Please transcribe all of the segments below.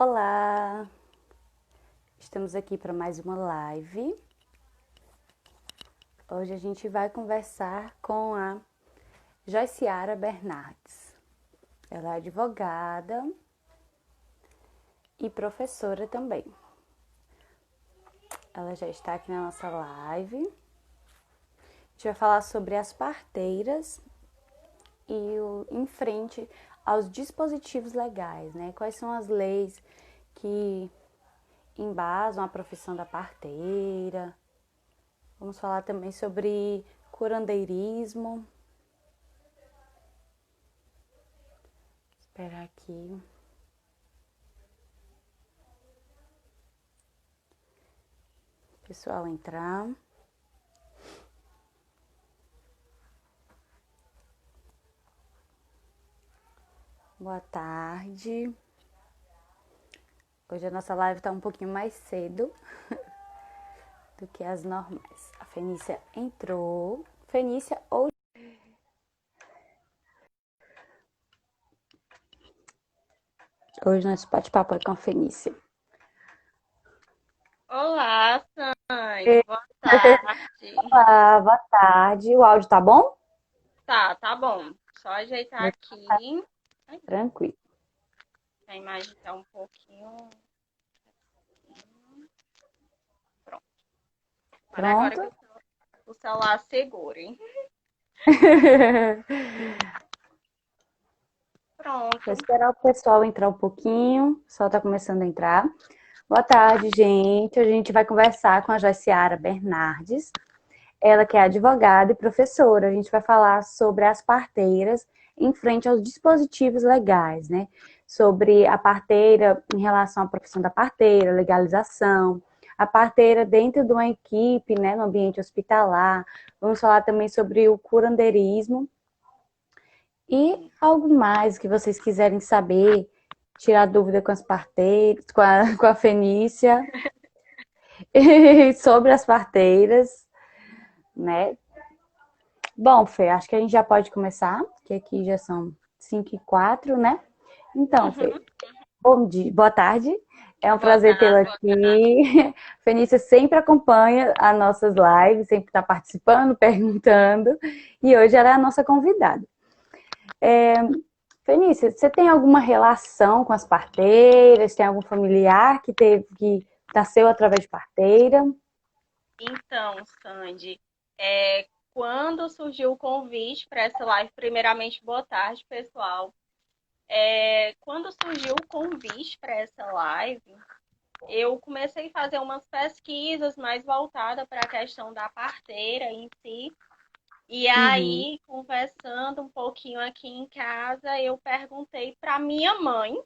Olá! Estamos aqui para mais uma live. Hoje a gente vai conversar com a Joiciara Bernardes. Ela é advogada e professora também. Ela já está aqui na nossa live. A gente vai falar sobre as parteiras e em frente aos dispositivos legais, né? Quais são as leis que embasam a profissão da parteira. Vamos falar também sobre curandeirismo. Esperar aqui. O pessoal entrar. Boa tarde. Hoje a nossa live está um pouquinho mais cedo do que as normais. A Fenícia entrou. Fenícia ou... Hoje nosso bate-papo é com a Fenícia. Olá, Sandy. Boa tarde. Olá, boa tarde. O áudio tá bom? Tá bom. Só ajeitar aqui. Tranquilo. A imagem tá um pouquinho. Pronto. Agora que Pronto? o celular segura, hein? Vou Pronto. esperar o pessoal entrar um pouquinho. O pessoal tá começando a entrar. Boa tarde, gente. Hoje a gente vai conversar com a Joiciara Bernardes. Ela que é advogada e professora. A gente vai falar sobre as parteiras em frente aos dispositivos legais, né? Sobre a parteira em relação à profissão da parteira, legalização, a parteira dentro de uma equipe, né, no ambiente hospitalar. Vamos falar também sobre o curandeirismo e algo mais que vocês quiserem saber, tirar dúvida com as parteiras, com a Fenícia, sobre as parteiras, né? Bom, Fê, acho que a gente já pode começar, que aqui já são 5h04, né? Então, Fê, Uhum. bom dia, boa tarde. É um Boa prazer tê-la tarde. aqui. Fenícia sempre acompanha as nossas lives, sempre está participando, perguntando. E hoje ela é a nossa convidada. Fenícia, você tem alguma relação com as parteiras? Tem algum familiar que nasceu através de parteira? Então, Sandy, quando surgiu o convite para essa live, primeiramente, boa tarde, pessoal. Quando surgiu o convite para essa live, eu comecei a fazer umas pesquisas mais voltadas para a questão da parteira em si. E Uhum. aí, conversando um pouquinho aqui em casa, eu perguntei para minha mãe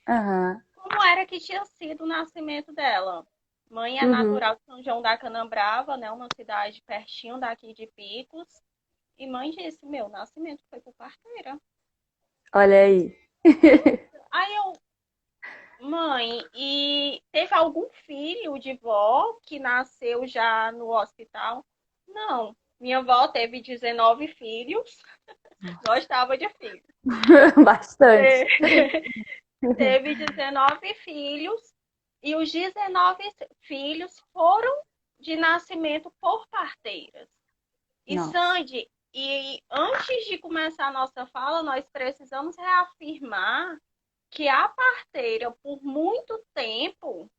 Aham. como era que tinha sido o nascimento dela. Mãe é Uhum. natural de São João da Canambrava, né, uma cidade pertinho daqui de Picos. E mãe disse: meu nascimento foi por parteira. Olha aí. Aí eu, mãe, e teve algum filho de vó que nasceu já no hospital? Não. Minha avó teve 19 filhos, gostava de filhos. Bastante. Teve 19 filhos e os 19 filhos foram de nascimento por parteiras. E Nossa. Sandy, e antes de começar a nossa fala, nós precisamos reafirmar que a parteira, por muito tempo,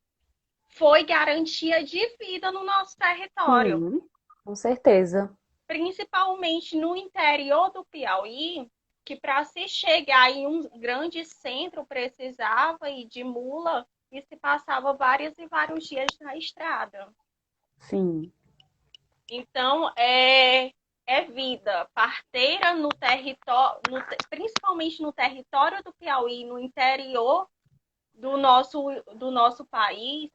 foi garantia de vida no nosso território, Sim, com certeza. principalmente no interior do Piauí, que para se chegar em um grande centro precisava ir de mula e se passava vários e vários dias na estrada. Sim. Então, é vida. Parteira no território, principalmente no território do Piauí, no interior do nosso país,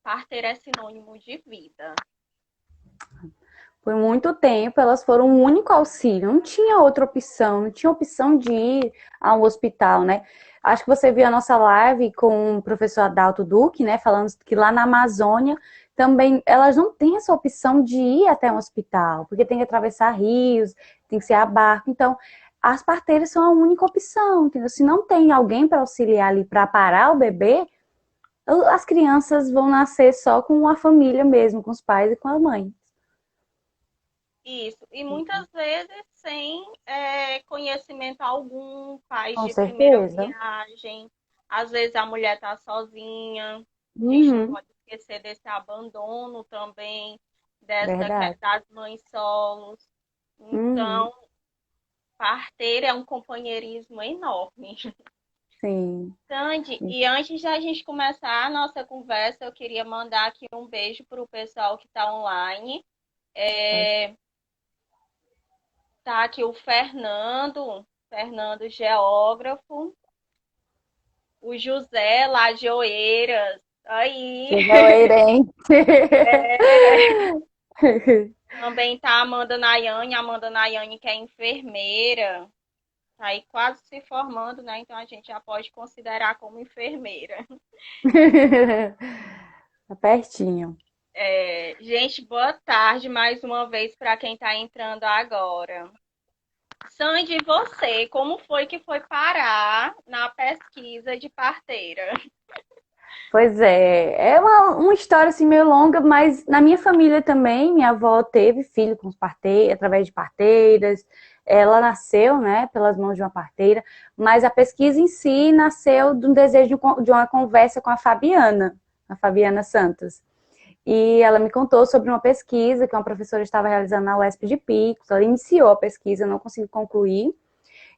parteira é sinônimo de vida. Por muito tempo, elas foram o único auxílio. Não tinha outra opção, não tinha opção de ir a um hospital, né? Acho que você viu a nossa live com o professor Adalto Duque, né? Falando que lá na Amazônia também elas não têm essa opção de ir até um hospital, porque tem que atravessar rios, tem que ser a barco. Então, as parteiras são a única opção, entendeu? Se não tem alguém para auxiliar ali para parar o bebê, as crianças vão nascer só com a família mesmo, com os pais e com a mãe. Isso. E muitas vezes sem conhecimento algum, pais Com de primeira certeza. viagem. Às vezes a mulher está sozinha. A gente não Uhum, pode esquecer desse abandono também, dessa verdade. das mães solos. Uhum, Então, parteira é um companheirismo enorme. sim. Sandy, e antes da gente começar a nossa conversa, eu queria mandar aqui um beijo para o pessoal que está online. É, tá aqui o Fernando, geógrafo, o José lá de Oeiras. Aí, Seja oerente. também tá a Amanda Nayane, que é enfermeira, tá aí quase se formando, né? Então a gente já pode considerar como enfermeira. Tá pertinho. Gente, boa tarde mais uma vez para quem está entrando agora. Sandy, você, como foi que foi parar na pesquisa de parteira? Pois é, é uma história assim meio longa, mas na minha família também, minha avó teve filho com através de parteiras. Ela nasceu, né, pelas mãos de uma parteira, mas a pesquisa em si nasceu de um desejo de uma conversa com a Fabiana Santos. E ela me contou sobre uma pesquisa que uma professora estava realizando na UESP de Picos. Ela iniciou a pesquisa, não conseguiu concluir,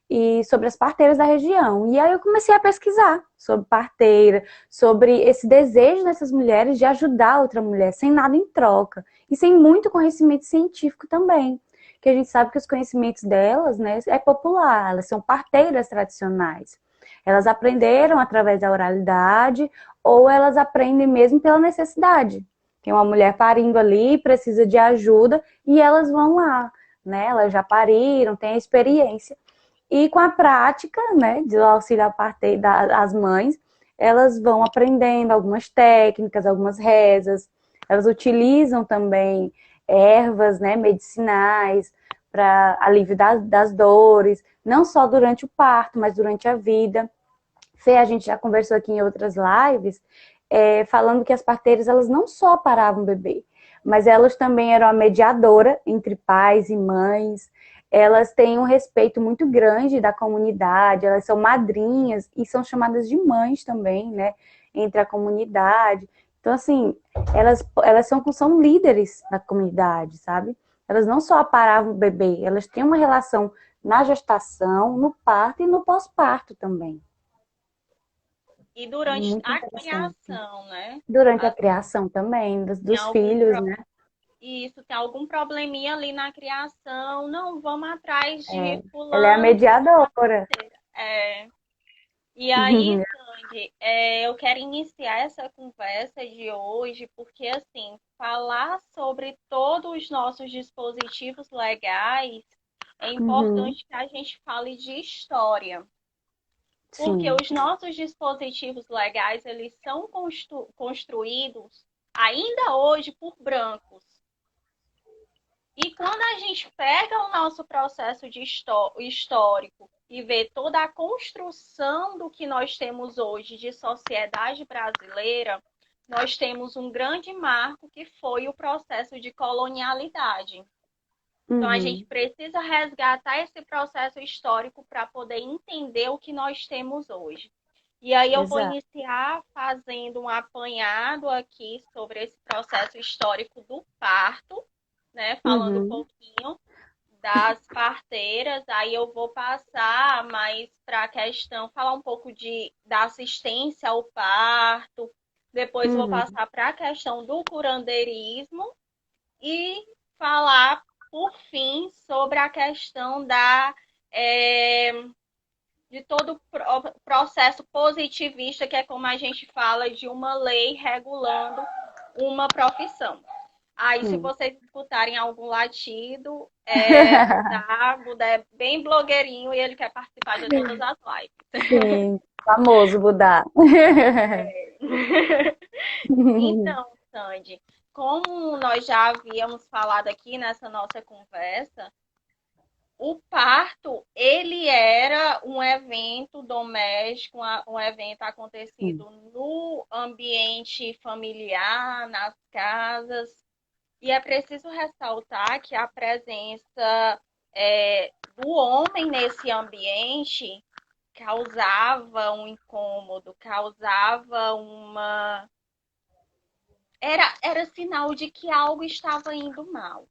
e sobre as parteiras da região. E aí eu comecei a pesquisar sobre parteira, sobre esse desejo dessas mulheres de ajudar outra mulher, sem nada em troca. E sem muito conhecimento científico também. Que a gente sabe que os conhecimentos delas, né, é popular, elas são parteiras tradicionais. Elas aprenderam através da oralidade ou elas aprendem mesmo pela necessidade. Tem uma mulher parindo ali, precisa de ajuda e elas vão lá, né? Elas já pariram, têm a experiência e com a prática, né, do auxílio à parte das mães, elas vão aprendendo algumas técnicas, algumas rezas. Elas utilizam também ervas, né, medicinais para alívio das dores, não só durante o parto, mas durante a vida. Fê, a gente já conversou aqui em outras lives, falando que as parteiras elas não só paravam o bebê, mas elas também eram a mediadora entre pais e mães. Elas têm um respeito muito grande da comunidade, elas são madrinhas e são chamadas de mães também, né? Entre a comunidade. Então, assim, elas são líderes da comunidade, sabe? Elas não só paravam o bebê, elas têm uma relação na gestação, no parto e no pós-parto também. E durante Muito a interessante. criação, né? Durante a Assim, criação também, tem dos algum filhos, né? isso, tem algum probleminha ali na criação, não, vamos atrás de Ela é a fulano, que é a mediadora. parteira. E aí, Sandy, eu quero iniciar essa conversa de hoje, porque, assim, falar sobre todos os nossos dispositivos legais é Uhum, importante que a gente fale de história. Porque sim. os nossos dispositivos legais, eles são construídos ainda hoje por brancos. E quando a gente pega o nosso processo de histórico e vê toda a construção do que nós temos hoje de sociedade brasileira, nós temos um grande marco que foi o processo de colonialidade. Então, a gente Uhum, precisa resgatar esse processo histórico para poder entender o que nós temos hoje. E aí eu vou exato. iniciar fazendo um apanhado aqui sobre esse processo histórico do parto, né? Falando um Uhum, pouquinho das parteiras, aí eu vou passar mais para a questão, falar um pouco da assistência ao parto, depois vou uhum, passar para a questão do curandeirismo e falar, por fim, sobre a questão é, de todo o processo positivista, que é como a gente fala de uma lei regulando uma profissão. Aí, se sim. vocês escutarem algum latido, Buda é bem blogueirinho e ele quer participar de todas as lives. Sim, famoso Budá. Então, Sandy, como nós já havíamos falado aqui nessa nossa conversa, o parto, ele era um evento doméstico, um evento Sim. acontecido no ambiente familiar, nas casas. E é preciso ressaltar que a presença do homem nesse ambiente causava um incômodo, causava uma. Era sinal de que algo estava indo mal.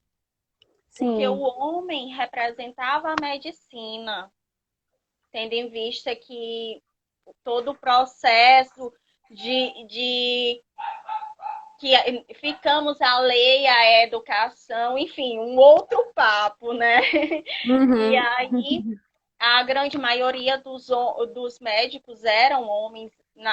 Porque o Sim. homem representava a medicina, tendo em vista que todo o processo de que ficamos alheia à educação, enfim, um outro papo, né? E Uhum. aí a grande maioria dos médicos eram homens,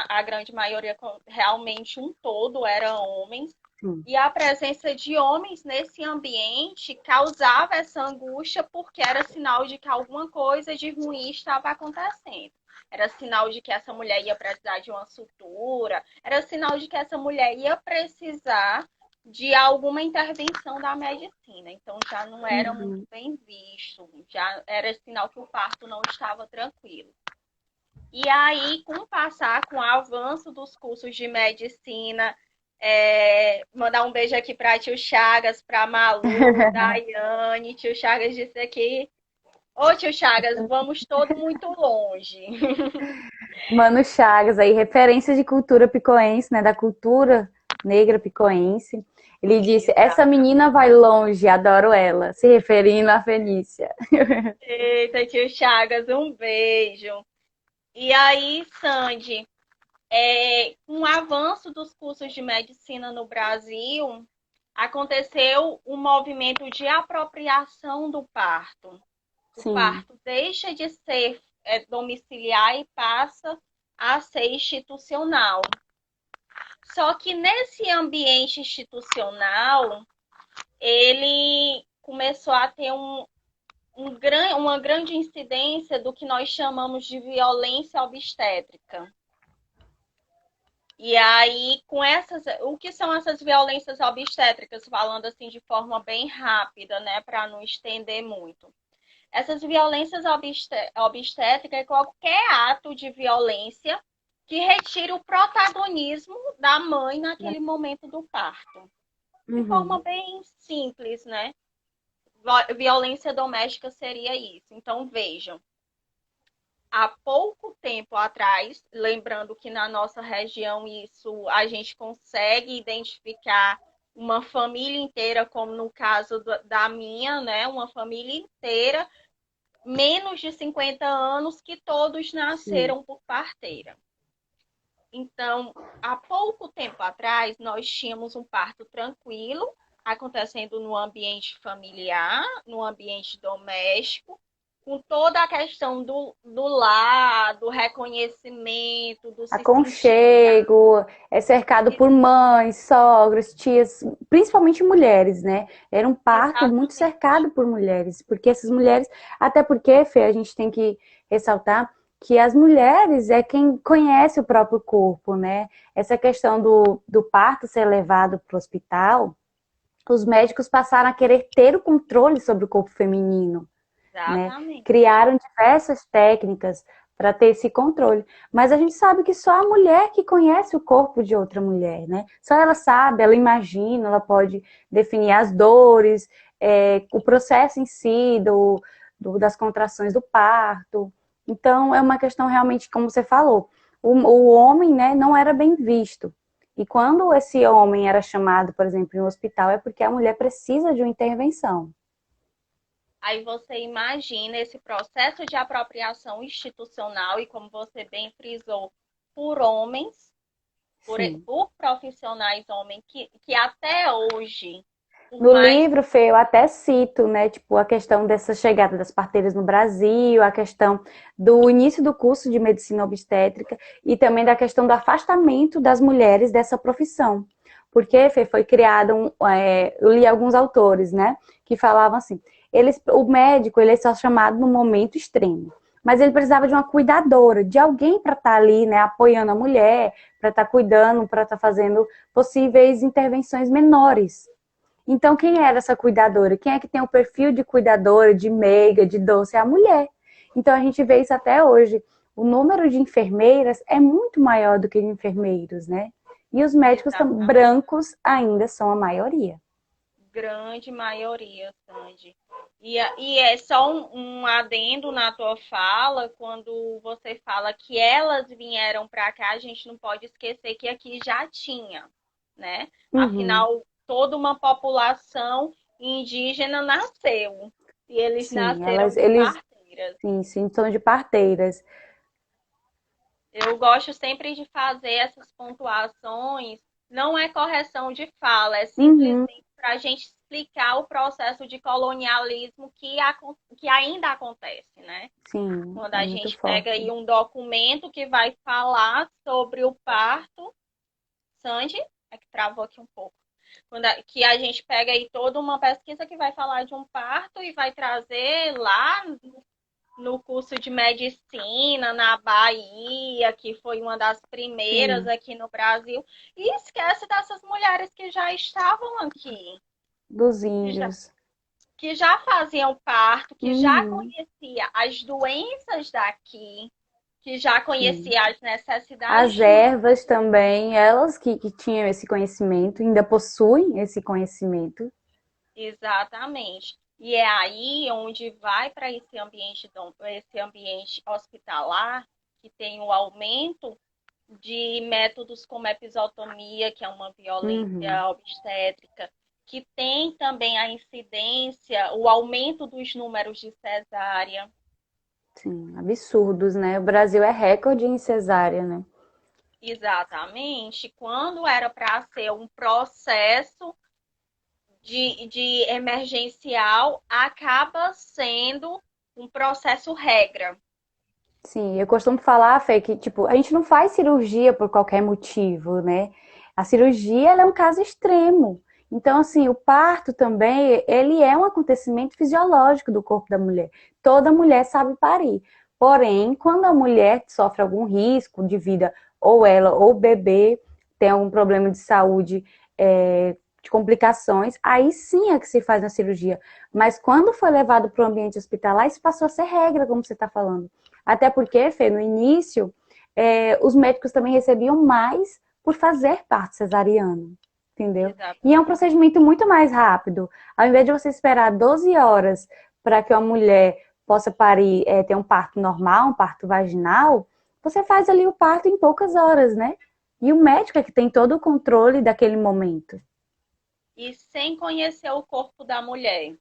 a grande maioria realmente um todo eram homens. Sim. E a presença de homens nesse ambiente causava essa angústia porque era sinal de que alguma coisa de ruim estava acontecendo. Era sinal de que essa mulher ia precisar de uma sutura, era sinal de que essa mulher ia precisar de alguma intervenção da medicina. Então já não era muito Uhum. bem visto, já era sinal que o parto não estava tranquilo. E aí, com o avanço dos cursos de medicina, mandar um beijo aqui para tio Chagas, para Malu, Daiane, tio Chagas disse aqui, ô tio Chagas, vamos todo muito longe. Mano Chagas, aí, referência de cultura picoense, né? Da cultura negra picoense. Ele disse: essa menina vai longe, adoro ela, se referindo à Fenícia. Eita, tio Chagas, um beijo. E aí, Sandy, com o avanço dos cursos de medicina no Brasil, aconteceu um movimento de apropriação do parto. O Sim, parto deixa de ser domiciliar e passa a ser institucional. Só que nesse ambiente institucional, ele começou a ter uma grande incidência do que nós chamamos de violência obstétrica. E aí, o que são essas violências obstétricas, falando assim de forma bem rápida, né, para não estender muito. Essas violências obstétricas é qualquer ato de violência que retire o protagonismo da mãe naquele momento do parto. De uhum. forma bem simples, né? Violência doméstica seria isso. Então, vejam, há pouco tempo atrás, lembrando que na nossa região isso a gente consegue identificar uma família inteira, como no caso da minha, né? Uma família inteira, menos de 50 anos, que todos Sim. nasceram por parteira. Então, há pouco tempo atrás, nós tínhamos um parto tranquilo, acontecendo no ambiente familiar, no ambiente doméstico, com toda a questão do lar, do reconhecimento, do se sentir Aconchego, é cercado por mães, sogras, tias, principalmente mulheres, né? Era um parto muito exatamente. cercado por mulheres, porque essas mulheres, até porque, Fê, a gente tem que ressaltar que as mulheres é quem conhece o próprio corpo, né? Essa questão do parto ser levado para o hospital, os médicos passaram a querer ter o controle sobre o corpo feminino, né? Exatamente. Criaram diversas técnicas para ter esse controle. Mas a gente sabe que só a mulher que conhece o corpo de outra mulher, né? Só ela sabe, ela imagina, ela pode definir as dores, o processo em si das contrações do parto. Então, é uma questão realmente, como você falou, o homem, né, não era bem visto. E quando esse homem era chamado, por exemplo, em um hospital, é porque a mulher precisa de uma intervenção. Aí você imagina esse processo de apropriação institucional e, como você bem frisou, por homens, Sim. por profissionais homens que até hoje, por No mais livro, Fê, eu até cito, né, tipo, a questão dessa chegada das parteiras no Brasil, a questão do início do curso de medicina obstétrica e também da questão do afastamento das mulheres dessa profissão. Porque, Fê, foi criado, eu li alguns autores, né, que falavam assim, o médico, ele é só chamado no momento extremo, mas ele precisava de uma cuidadora, de alguém para estar ali, né, apoiando a mulher, para estar cuidando, para estar fazendo possíveis intervenções menores. Então, quem era essa cuidadora? Quem é que tem o perfil de cuidadora, de meiga, de doce? É a mulher. Então, a gente vê isso até hoje. O número de enfermeiras é muito maior do que de enfermeiros, né? E os médicos Exatamente. brancos ainda são a maioria. Grande maioria, Sandy. E é só um adendo na tua fala, quando você fala que elas vieram para cá, a gente não pode esquecer que aqui já tinha, né? Uhum. Afinal, toda uma população indígena nasceu. E eles Sim, nasceram de eles, parteiras. sim, são de parteiras. Eu gosto sempre de fazer essas pontuações. Não é correção de fala, é Uhum. simplesmente para a gente explicar o processo de colonialismo que ainda acontece, né? Sim, Quando é a muito gente pega forte. aí um documento que vai falar sobre o parto, Sandy, é que travou aqui um pouco. Que a gente pega aí toda uma pesquisa que vai falar de um parto e vai trazer lá no curso de medicina na Bahia, que foi uma das primeiras Sim, aqui no Brasil, e esquece dessas mulheres que já estavam aqui, dos que já, índios. que já faziam parto, que já Uhum. conhecia as doenças daqui, que já Sim. conhecia as necessidades As de uma. ervas também, elas que tinham esse conhecimento, ainda possuem esse conhecimento. Exatamente. E é aí onde vai para esse ambiente hospitalar, que tem o aumento de métodos como episiotomia, que é uma Uhum. violência obstétrica, que tem também a incidência, o aumento dos números de cesárea. Sim, absurdos, né? O Brasil é recorde em cesárea, né? Exatamente, quando era para ser um processo de emergencial, acaba sendo um processo regra. Sim, eu costumo falar, Fê, que tipo, a gente não faz cirurgia por qualquer motivo, né? A cirurgia ela é um caso extremo. Então, assim, o parto também, ele é um acontecimento fisiológico do corpo da mulher. Toda mulher sabe parir. Porém, quando a mulher sofre algum risco de vida, ou ela ou o bebê tem algum problema de saúde, de complicações, aí sim é que se faz a cirurgia. Mas quando foi levado para o ambiente hospitalar, isso passou a ser regra, como você está falando. Até porque, Fê, no início, os médicos também recebiam mais por fazer parto cesariano, entendeu? E é um Exatamente. procedimento muito mais rápido. Ao invés de você esperar 12 horas para que uma mulher possa parir, ter um parto normal, um parto vaginal, você faz ali o parto em poucas horas, né? E o médico é que tem todo o controle daquele momento. E sem conhecer o corpo da mulher.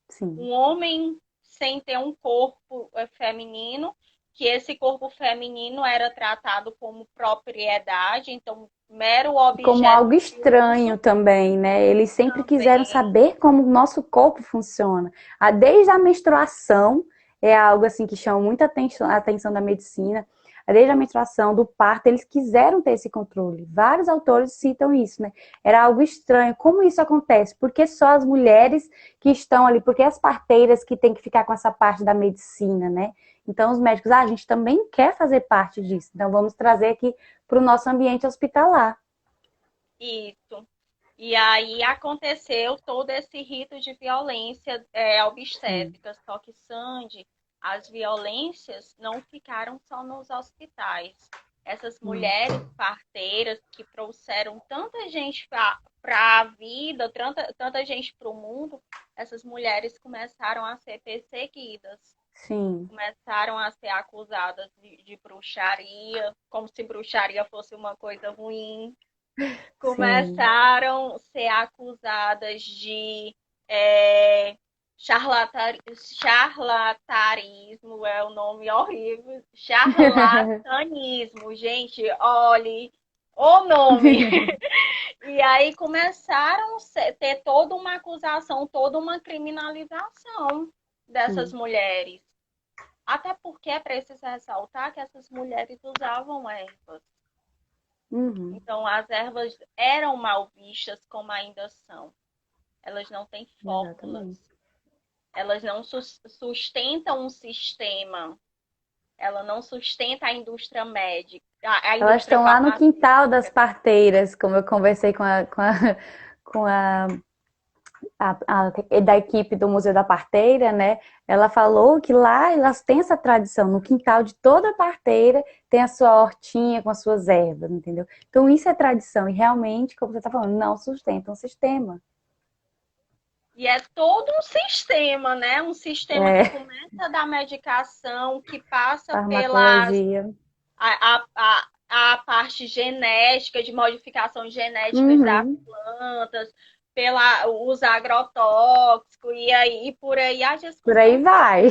Sim. Um homem sem ter um corpo feminino, que esse corpo feminino era tratado como propriedade, então mero Como objeto algo de estranho uso também, né? Eles sempre quiseram também. saber como o nosso corpo funciona. Desde a menstruação, é algo assim que chama muita atenção da medicina. Desde a menstruação, do parto, eles quiseram ter esse controle. Vários autores citam isso, né? Era algo estranho. Como isso acontece? Por que só as mulheres que estão ali? Por que as parteiras que têm que ficar com essa parte da medicina, né? Então, os médicos, a gente também quer fazer parte disso. Então, vamos trazer aqui para o nosso ambiente hospitalar. Isso. E aí aconteceu todo esse rito de violência Sim. obstétrica. Só que, Sandy, as violências não ficaram só nos hospitais. Essas Hum. mulheres parteiras que trouxeram tanta gente para a vida, tanta gente para o mundo, essas mulheres começaram a ser perseguidas, Sim, começaram a ser acusadas de bruxaria, como se bruxaria fosse uma coisa ruim, sim. começaram a ser acusadas de é, charlatarismo, é um nome horrível, charlatanismo, gente, olhe o nome. E aí começaram a ter toda uma acusação, toda uma criminalização dessas Sim. mulheres. Até porque é preciso ressaltar que essas mulheres usavam ervas. Uhum, Então, as ervas eram mal vistas como ainda são. Elas não têm fórmulas. exatamente. Elas não sustentam um sistema. Ela não sustenta a indústria médica, a Elas indústria estão lá no quintal das farmacêutica. parteiras, como eu conversei com a da equipe do Museu da Parteira, né? Ela falou que lá elas têm essa tradição, no quintal de toda parteira tem a sua hortinha com as suas ervas, entendeu? Então isso é tradição e realmente, como você está falando, não sustenta um sistema. E é todo um sistema, né? Um sistema que É, começa da medicação, que passa pelas farmacologia. a parte genética, de modificações genéticas das Uhum, plantas, pela os agrotóxicos, e aí por aí a por aí discussão vai.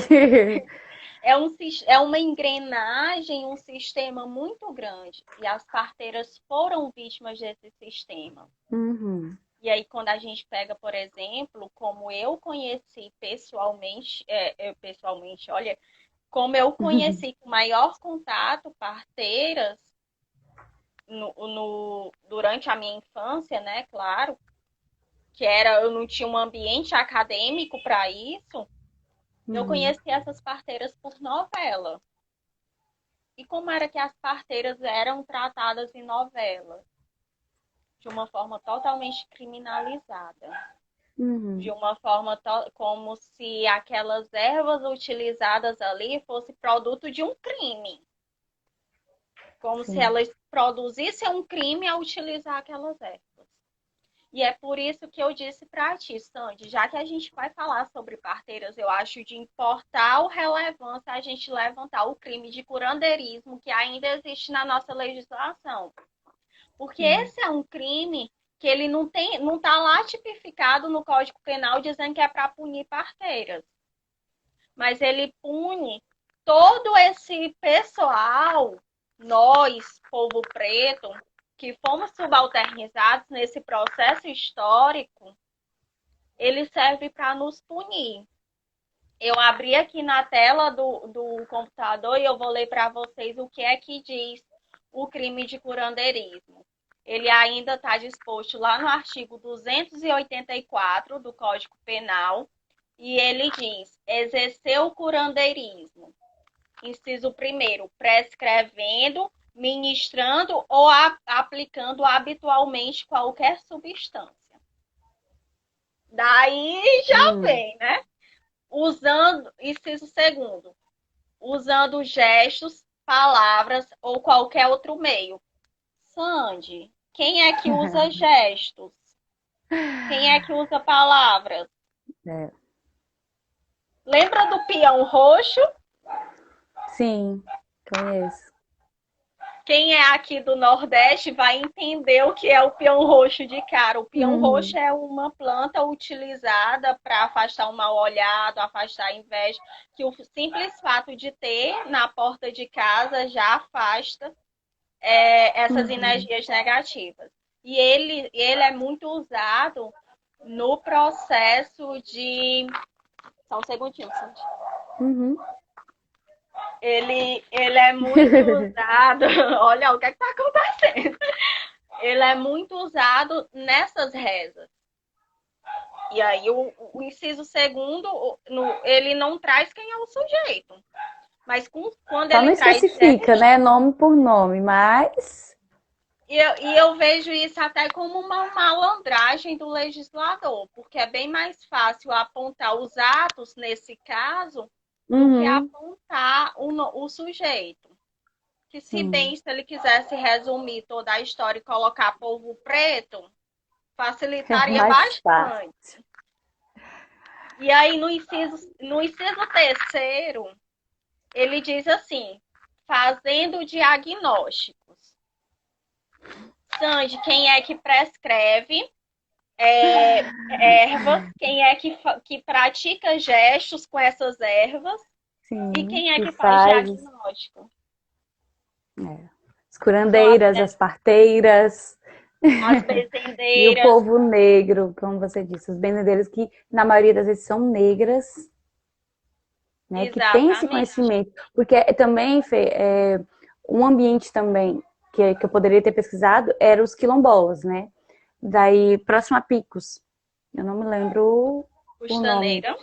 é uma engrenagem, um sistema muito grande. E as parteiras foram vítimas desse sistema. Uhum. E aí, quando a gente pega, por exemplo, como eu conheci pessoalmente, olha, como eu conheci com maior contato parteiras durante a minha infância, né? Claro, eu não tinha um ambiente acadêmico para isso. Eu Uhum. conheci essas parteiras por novela. E como era que as parteiras eram tratadas em novela? De uma forma totalmente criminalizada. De Uhum. uma forma como se aquelas ervas utilizadas ali fosse produto de um crime. Como se Sim. elas produzissem um crime ao utilizar aquelas ervas. E é por isso que eu disse para ti, Sandy, já que a gente vai falar sobre parteiras, eu acho de importar relevância a gente levantar o crime de curandeirismo que ainda existe na nossa legislação. Porque Sim. esse é um crime que ele não está lá tipificado no Código Penal dizendo que é para punir parteiras. Mas ele pune todo esse pessoal, nós, povo preto, que fomos subalternizados nesse processo histórico, ele serve para nos punir. Eu abri aqui na tela do computador e eu vou ler para vocês o que é que diz o crime de curandeirismo. Ele ainda está disposto lá no artigo 284 do Código Penal e ele diz: exercer o curandeirismo. Inciso primeiro, prescrevendo, ministrando ou aplicando habitualmente qualquer substância. Daí já Hum. vem, né? Usando, inciso segundo, usando gestos, palavras ou qualquer outro meio. Sandy, quem é que usa gestos? Quem é que usa palavras? É. Lembra do peão roxo? Sim, conheço. Quem é aqui do Nordeste vai entender o que é o peão roxo de cara. O peão roxo Uhum. é uma planta utilizada para afastar o mal olhado, afastar a inveja, que o simples fato de ter na porta de casa já afasta essas Uhum. energias negativas. E ele é muito usado no processo de. Só um segundinho, Sandy. Uhum. Ele é muito usado. Olha o que está acontecendo. Ele é muito usado nessas rezas. E aí o inciso segundo, ele não traz quem é o sujeito. Mas quando Só ele não traz especifica, gestos, né? Nome por nome, mas. eu vejo isso até como uma malandragem do legislador, porque é bem mais fácil apontar os atos, nesse caso, do que Uhum. apontar o sujeito. Que se Sim. bem, se ele quisesse resumir toda a história e colocar povo preto, É facilitaria mais fácil. bastante. E aí, no inciso terceiro, ele diz assim, fazendo diagnósticos. Sandy, quem é que prescreve ervas? Quem é que pratica gestos com essas ervas? E Sim, quem é que que faz faz. diagnóstico? É. As São curandeiras, as parteiras as e o bezendeiras. povo negro, como você disse, os benzedeiros que na maioria das vezes são negras, né, que têm esse Exatamente. conhecimento, porque também, Fê, um ambiente também que eu poderia ter pesquisado era os quilombolas, né? Daí, próximo a Picos, eu não me lembro o nome, Costaneira.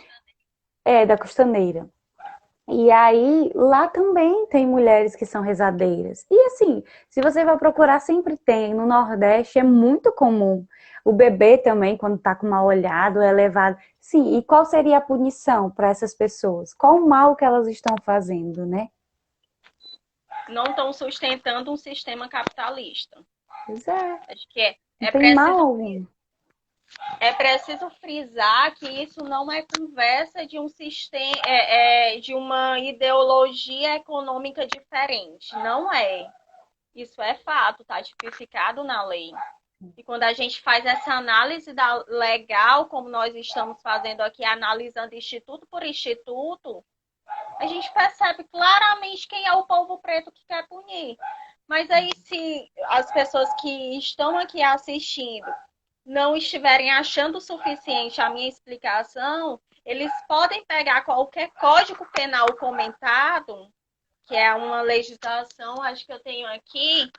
da Costaneira. E aí, lá também tem mulheres que são rezadeiras. E assim, se você vai procurar, sempre tem. No Nordeste é muito comum. O bebê também, quando tá com mal olhado, é levado. Sim, e qual seria a punição para essas pessoas? Qual o mal que elas estão fazendo, né? Não estão sustentando um sistema capitalista. Pois é, Acho que é, não é tem mal preciso algum. é preciso frisar que isso não é conversa de um sistema, de uma ideologia econômica diferente. Não é. Isso é fato, está tipificado na lei. E quando a gente faz essa análise legal, como nós estamos fazendo aqui, analisando instituto por instituto, a gente percebe claramente quem é o povo preto que quer punir. Mas aí, se as pessoas que estão aqui assistindo não estiverem achando suficiente a minha explicação, eles podem pegar qualquer código penal comentado, que é uma legislação, acho que eu tenho aqui,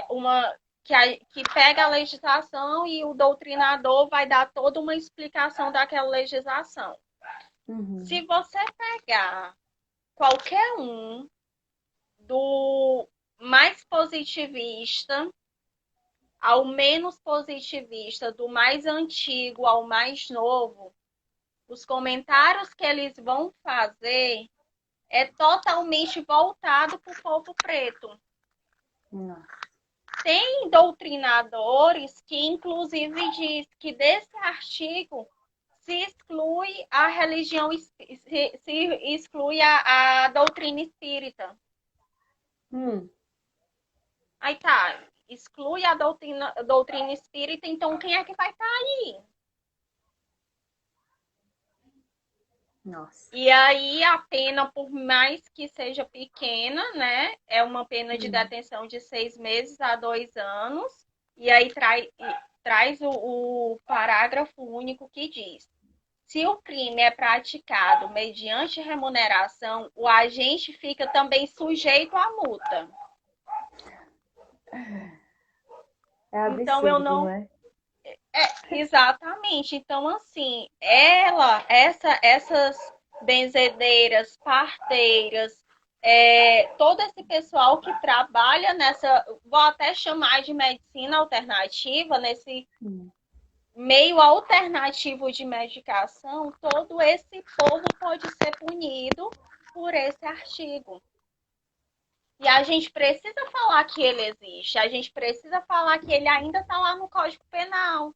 uma que pega a legislação e o doutrinador vai dar toda uma explicação daquela legislação. Uhum. Se você pegar qualquer um, do mais positivista ao menos positivista, do mais antigo ao mais novo, os comentários que eles vão fazer é totalmente voltado para o povo preto. Nossa. Tem doutrinadores que, inclusive, diz que desse artigo se exclui a religião, se exclui a doutrina espírita. Aí tá, exclui a doutrina espírita, então quem é que vai estar aí? Nossa. E aí a pena, por mais que seja pequena, né, é uma pena de detenção de 6 meses a 2 anos. E aí traz o parágrafo único que diz: se o crime é praticado mediante remuneração, o agente fica também sujeito à multa. É Então eu absurdo, não. né? Exatamente. Então, assim, essas benzedeiras, parteiras, todo esse pessoal que trabalha nessa, vou até chamar de medicina alternativa, nesse Hum. meio alternativo de medicação, todo esse povo pode ser punido por esse artigo. E a gente precisa falar que ele existe, a gente precisa falar que ele ainda está lá no Código Penal.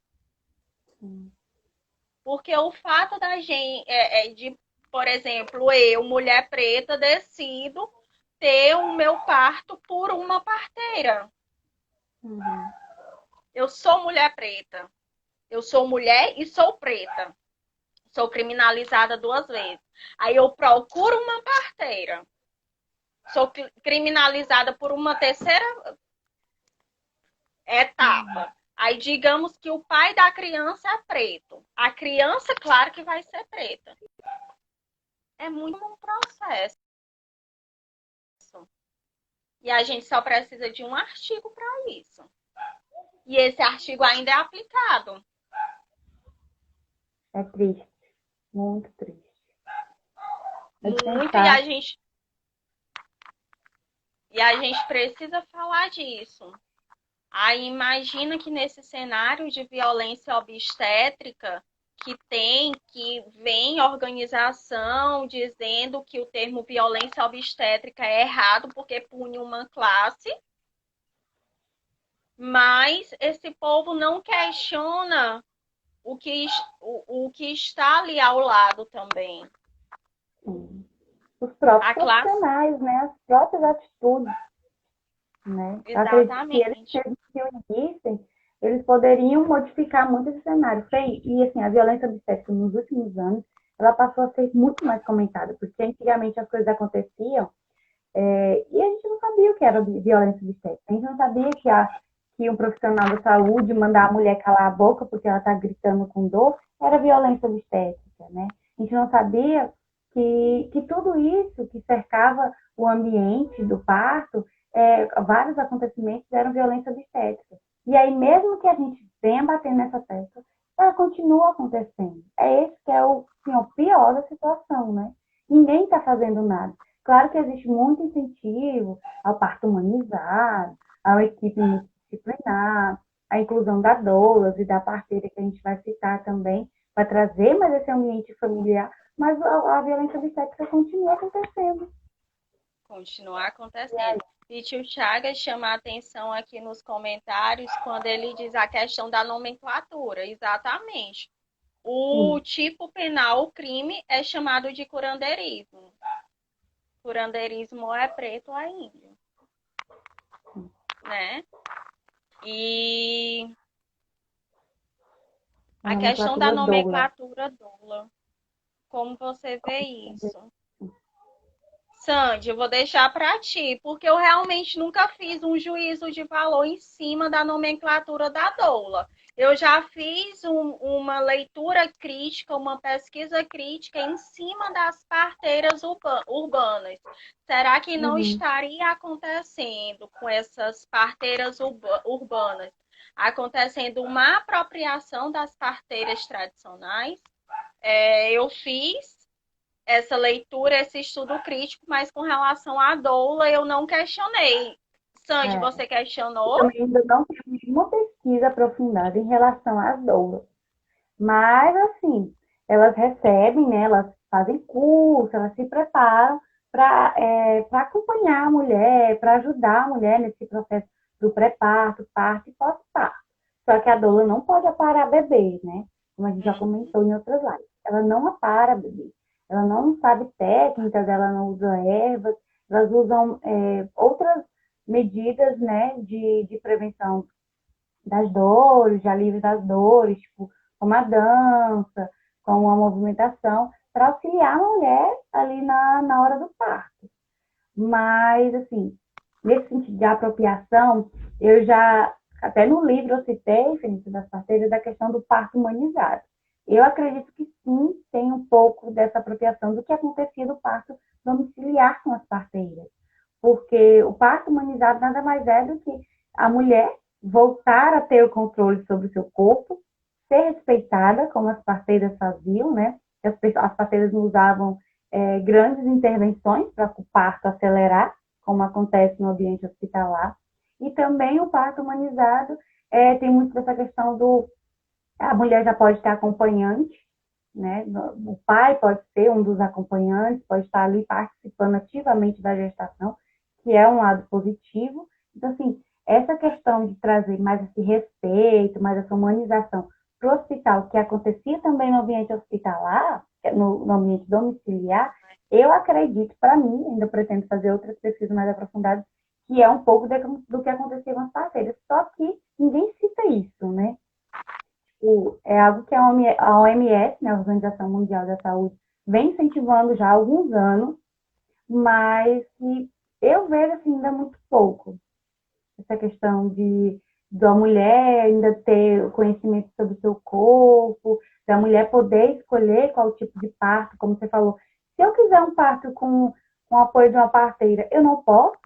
Porque o fato da gente, de, por exemplo, eu, mulher preta, decido ter o meu parto por uma parteira. Uhum. Eu sou mulher preta. Eu sou mulher e sou preta. Sou criminalizada 2 vezes. Aí eu procuro uma parteira. Sou criminalizada por uma terceira etapa. Aí digamos que o pai da criança é preto. A criança, claro que vai ser preta. É muito um processo. E a gente só precisa de um artigo para isso. E esse artigo ainda é aplicado. É triste, muito triste. É de Muito, pensar. e a gente precisa falar disso. Aí imagina que nesse cenário de violência obstétrica que vem organização dizendo que o termo violência obstétrica é errado porque pune uma classe, mas esse povo não questiona o que está ali ao lado também. Sim. Os próprios A classe, profissionais, né? As próprias atitudes, né? Eu acredito que eles, se exatamente. eles se unissem, eles poderiam modificar muito esse cenário. E assim, a violência obstétrica nos últimos anos, ela passou a ser muito mais comentada, porque antigamente as coisas aconteciam e a gente não sabia o que era violência obstétrica. A gente não sabia que um profissional da saúde mandar a mulher calar a boca porque ela está gritando com dor era violência obstétrica, né? A gente não sabia que tudo isso que cercava o ambiente do parto, vários acontecimentos eram violência obstétrica. E aí, mesmo que a gente venha batendo nessa tecla, ela continua acontecendo. É esse que é o pior da situação, né? Ninguém está fazendo nada. Claro que existe muito incentivo ao parto humanizado, à equipe multidisciplinar, à inclusão da doulas e da parteira, que a gente vai citar também, para trazer mais esse ambiente familiar, mas a violência obstétrica continua acontecendo. Continuar acontecendo. E tio Chagas chama a atenção aqui nos comentários quando ele diz a questão da nomenclatura. Exatamente. O Sim. tipo penal, o crime, é chamado de curandeirismo. Curandeirismo é preto ou é índio, né? E A a questão da nomenclatura doula. nomenclatura doula. Como você vê isso? Sandy, eu vou deixar para ti, porque eu realmente nunca fiz um juízo de valor em cima da nomenclatura da doula. Eu já fiz uma leitura crítica, uma pesquisa crítica em cima das parteiras urbanas. Será que não Uhum. estaria acontecendo com essas parteiras urbanas? Acontecendo uma apropriação das parteiras tradicionais? Eu fiz essa leitura, esse estudo crítico, mas com relação à doula eu não questionei. Sandy, É. você Eu questionou? também ainda não tenho nenhuma pesquisa aprofundada em relação às doulas. Mas, assim, elas recebem, né? Elas fazem curso, elas se preparam para acompanhar a mulher, para ajudar a mulher nesse processo do pré-parto, parto e pós-parto. Só que a doula não pode aparar bebê, né? Como a gente já Uhum. comentou em outras lives. Ela não apara bebê. Ela não sabe técnicas, ela não usa ervas, elas usam outras medidas, né, de prevenção das dores, de alívio das dores, tipo, como a dança, como a movimentação, para auxiliar a mulher ali na hora do parto. Mas, assim, nesse sentido de apropriação, eu já, até no livro eu citei, Fenícia das Parteiras, da questão do parto humanizado. Eu acredito que sim, tem um pouco dessa apropriação do que acontecia no parto domiciliar com as parteiras. Porque o parto humanizado nada mais é do que a mulher voltar a ter o controle sobre o seu corpo, ser respeitada, como as parteiras faziam, né? As parteiras não usavam grandes intervenções para o parto acelerar, como acontece no ambiente hospitalar. E também o parto humanizado tem muito dessa questão do. A mulher já pode ter acompanhante, né? O pai pode ser um dos acompanhantes, pode estar ali participando ativamente da gestação, que é um lado positivo. Então, assim, essa questão de trazer mais esse respeito, mais essa humanização para o hospital, que acontecia também no ambiente hospitalar, no ambiente domiciliar, eu acredito, para mim, ainda pretendo fazer outras pesquisas mais aprofundadas, que é um pouco do que acontecia nas parteiras. Só que ninguém cita isso, né? É algo que a OMS, né, a Organização Mundial da Saúde, vem incentivando já há alguns anos, mas que eu vejo assim, ainda muito pouco. Essa questão de da mulher ainda ter o conhecimento sobre o seu corpo, da mulher poder escolher qual tipo de parto, como você falou. Se eu quiser um parto com o apoio de uma parteira, eu não posso?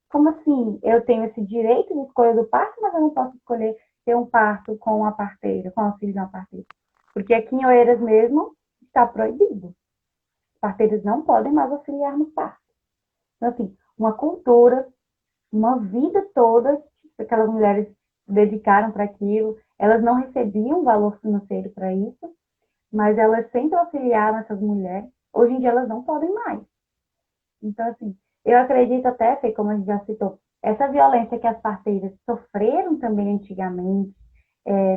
Como assim? Eu tenho esse direito de escolha do parto, mas eu não posso escolher ter um parto com uma parteira, com o auxílio de uma parteira. Porque aqui em Oeiras mesmo está proibido. As parteiras não podem mais auxiliar no parto. Então, assim, uma cultura, uma vida toda que aquelas mulheres dedicaram para aquilo, elas não recebiam valor financeiro para isso, mas elas sempre auxiliaram essas mulheres. Hoje em dia elas não podem mais. Então, assim, eu acredito até, Fê, como a gente já citou, essa violência que as parteiras sofreram também antigamente,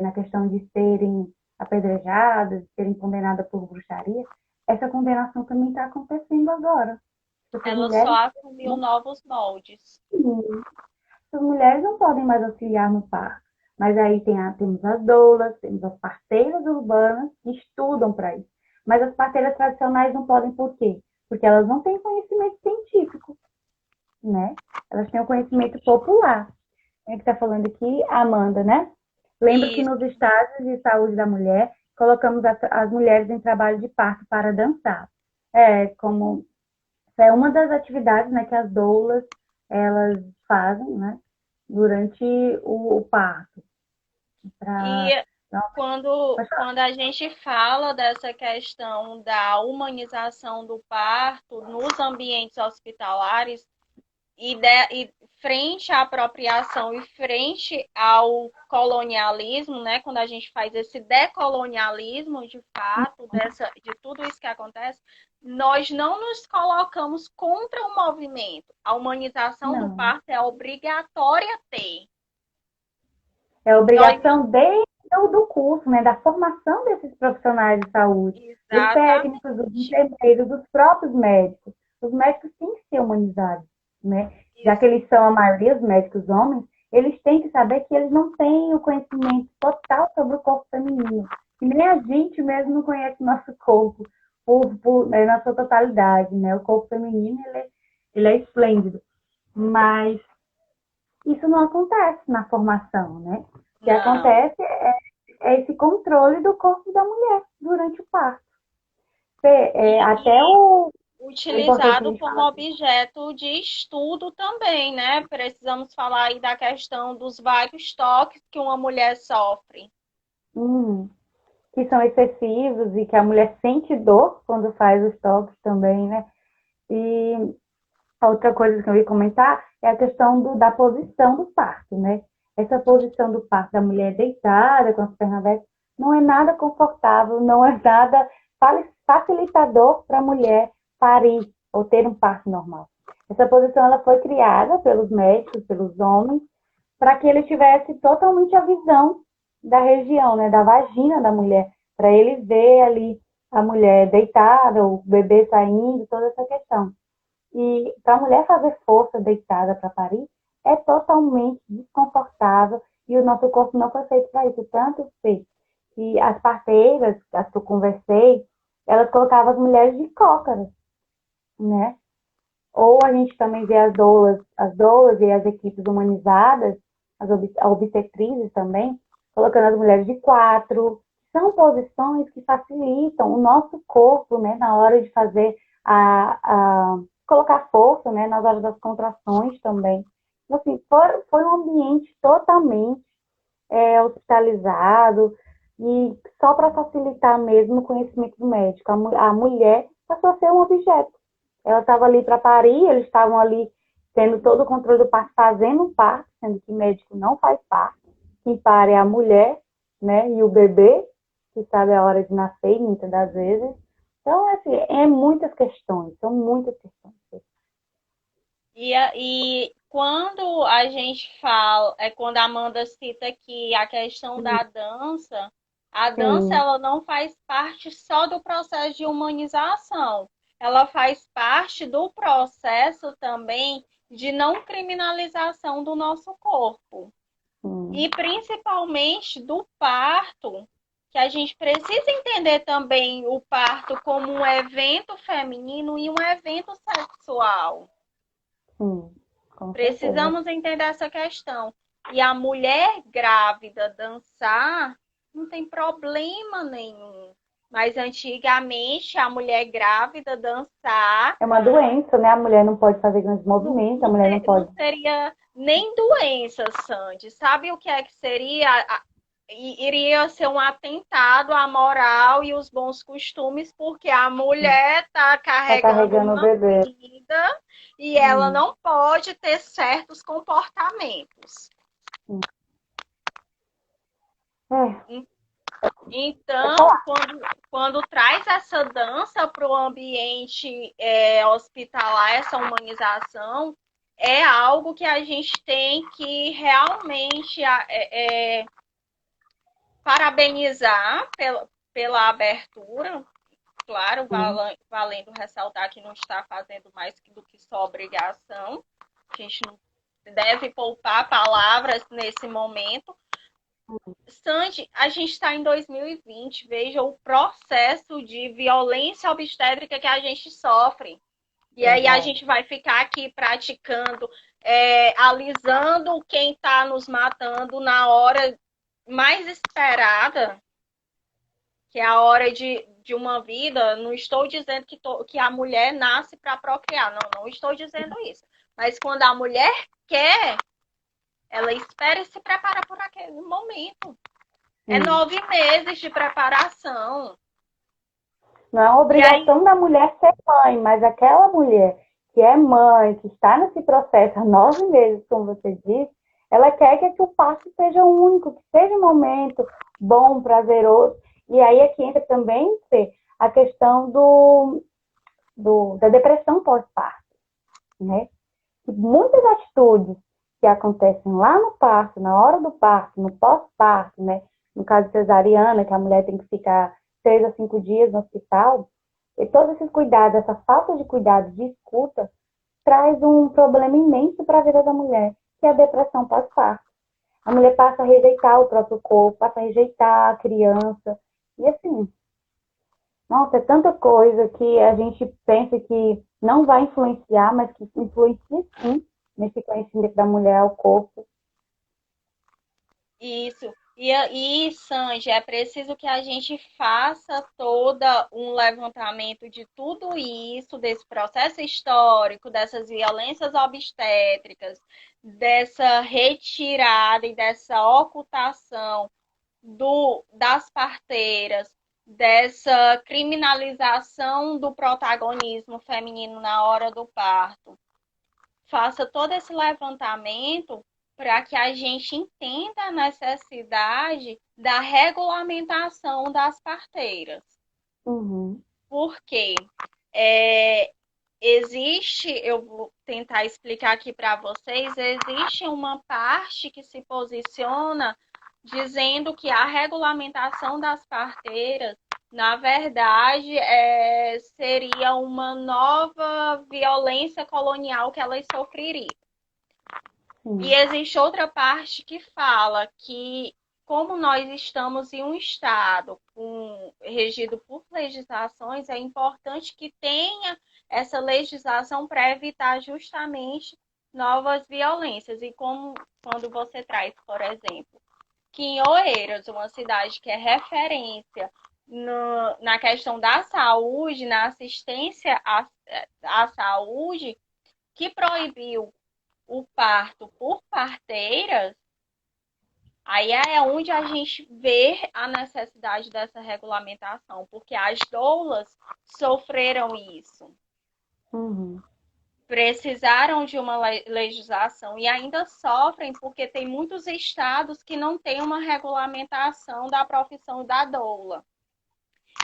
na questão de serem apedrejadas, de serem condenadas por bruxaria, essa condenação também está acontecendo agora. Essas Ela só mulheres assumiu não, novos moldes. essas mulheres não podem mais auxiliar no parto. Mas aí temos as doulas, temos as parteiras urbanas que estudam para isso. Mas as parteiras tradicionais não podem por quê? Porque elas não têm conhecimento científico, né? Elas têm o conhecimento popular. Quem é que está falando aqui? A Amanda, né? Lembro que E nos estágios de saúde da mulher, colocamos as mulheres em trabalho de parto para dançar. Como é uma das atividades, né, que as doulas elas fazem, né, durante o parto. E Pra... quando a gente fala dessa questão da humanização do parto nos ambientes hospitalares e frente à apropriação e frente ao colonialismo, né, quando a gente faz esse decolonialismo de fato de tudo isso que acontece, nós não nos colocamos contra o movimento. A humanização do Não. parto é obrigatória ter. É Nós não... obrigação desde do curso, né, da formação desses profissionais de saúde, dos Exatamente. técnicos, dos enfermeiros, dos próprios médicos. Os médicos têm que ser humanizados, né? Já que eles são a maioria, os médicos homens, eles têm que saber que eles não têm o conhecimento total sobre o corpo feminino. E nem a gente mesmo não conhece o nosso corpo na sua totalidade, né? O corpo feminino, ele é esplêndido. Mas isso não acontece na formação, né? O que Não. acontece é esse controle do corpo da mulher durante o parto. Até E é importante a utilizado gente como falar assim, objeto de estudo também, né? Precisamos falar aí da questão dos vários toques que uma mulher sofre. que são excessivos e que a mulher sente dor quando faz os toques também, né? E a outra coisa que eu ia comentar é a questão da posição do parto, né? Essa posição do parto da mulher deitada, com as pernas abertas, não é nada confortável, não é nada facilitador para a mulher parir ou ter um parto normal. Essa posição ela foi criada pelos médicos, pelos homens, para que ele tivesse totalmente a visão da região, né, da vagina da mulher, para ele ver ali a mulher deitada, o bebê saindo, toda essa questão. E para a mulher fazer força deitada para parir, é totalmente desconfortável e o nosso corpo não foi feito para isso. Tanto que as parteiras, as que eu conversei, elas colocavam as mulheres de cócoras, né? Ou a gente também vê as doulas e as equipes humanizadas, as obstetrizes também, colocando as mulheres de quatro. São posições que facilitam o nosso corpo, né, na hora de fazer colocar força, né, nas horas das contrações também. Então, assim, foi um ambiente totalmente hospitalizado e só para facilitar mesmo o conhecimento do médico. A mulher passou a ser um objeto. Ela estava ali para parir, eles estavam ali tendo todo o controle do parto, fazendo o parto, sendo que o médico não faz parto. Quem para é a mulher, né, e o bebê, que sabe a hora de nascer, muitas das vezes. Então, assim, é muitas questões, são muitas questões. E quando a gente fala, quando a Amanda cita aqui a questão da dança, a dança Sim, ela não faz parte só do processo de humanização, ela faz parte do processo também de não criminalização do nosso corpo. sim. E principalmente do parto, que a gente precisa entender também o parto como um evento feminino e um evento sexual. Sim, com certeza. Precisamos entender essa questão. E a mulher grávida dançar não tem problema nenhum. Mas antigamente a mulher grávida dançar É uma doença, né? A mulher não pode fazer grandes movimentos, a mulher não não pode. seria nem doença, Sandy. Sabe o que é que seria? Iria ser um atentado à moral e os bons costumes, porque a mulher está Tá carregando carregando o uma bebê. vida e ela Hum, não pode ter certos comportamentos. é, pode Então, falar. quando traz essa dança para o ambiente hospitalar, essa humanização, é algo que a gente tem que realmente parabenizar pela abertura. Claro, Sim, valendo ressaltar que não está fazendo mais do que só obrigação. A gente não deve poupar palavras nesse momento. Sandy, a gente está em 2020, veja o processo de violência obstétrica que a gente sofre. E aí a verdade. gente vai ficar aqui praticando, alisando quem está nos matando na hora mais esperada, que é a hora de uma vida. Não estou dizendo que a mulher nasce para procriar, não, não estou dizendo isso. Mas quando a mulher quer, ela espera e se prepara por aquele momento. É 9 meses de preparação. Não é uma obrigação da mulher ser mãe, mas aquela mulher que é mãe, que está nesse processo há 9 meses, como você disse, ela quer que o parto seja único, que seja um momento bom, prazeroso. E aí aqui entra também a questão da depressão pós-parto, né? Muitas atitudes que acontecem lá no parto, na hora do parto, no pós-parto, né? No caso cesariana, que a mulher tem que ficar 6 a 5 dias no hospital, e todos esses cuidados, essa falta de cuidado, de escuta, traz um problema imenso para a vida da mulher, que é a depressão pós-parto. A mulher passa a rejeitar o próprio corpo, passa a rejeitar a criança, e assim, nossa, é tanta coisa que a gente pensa que não vai influenciar, mas que influencia sim nesse conhecimento da mulher ao corpo. Isso. E, Sanji, é preciso que a gente faça todo um levantamento de tudo isso, desse processo histórico, dessas violências obstétricas, dessa retirada e dessa ocultação das parteiras, dessa criminalização do protagonismo feminino na hora do parto. Faça todo esse levantamento para que a gente entenda a necessidade da regulamentação das parteiras. Uhum. Porque existe, eu vou tentar explicar aqui para vocês, existe uma parte que se posiciona dizendo que a regulamentação das parteiras, na verdade, seria uma nova violência colonial que elas sofreriam. E existe outra parte que fala que, como nós estamos em um estado regido por legislações, é importante que tenha essa legislação para evitar justamente novas violências. E como quando você traz, por exemplo, que em Oeiras, uma cidade que é referência na questão da saúde, na assistência à saúde, que proibiu o parto por parteiras, aí é onde a gente vê a necessidade dessa regulamentação, porque as doulas sofreram isso. Uhum. Precisaram de uma legislação e ainda sofrem porque tem muitos estados que não têm uma regulamentação da profissão da doula.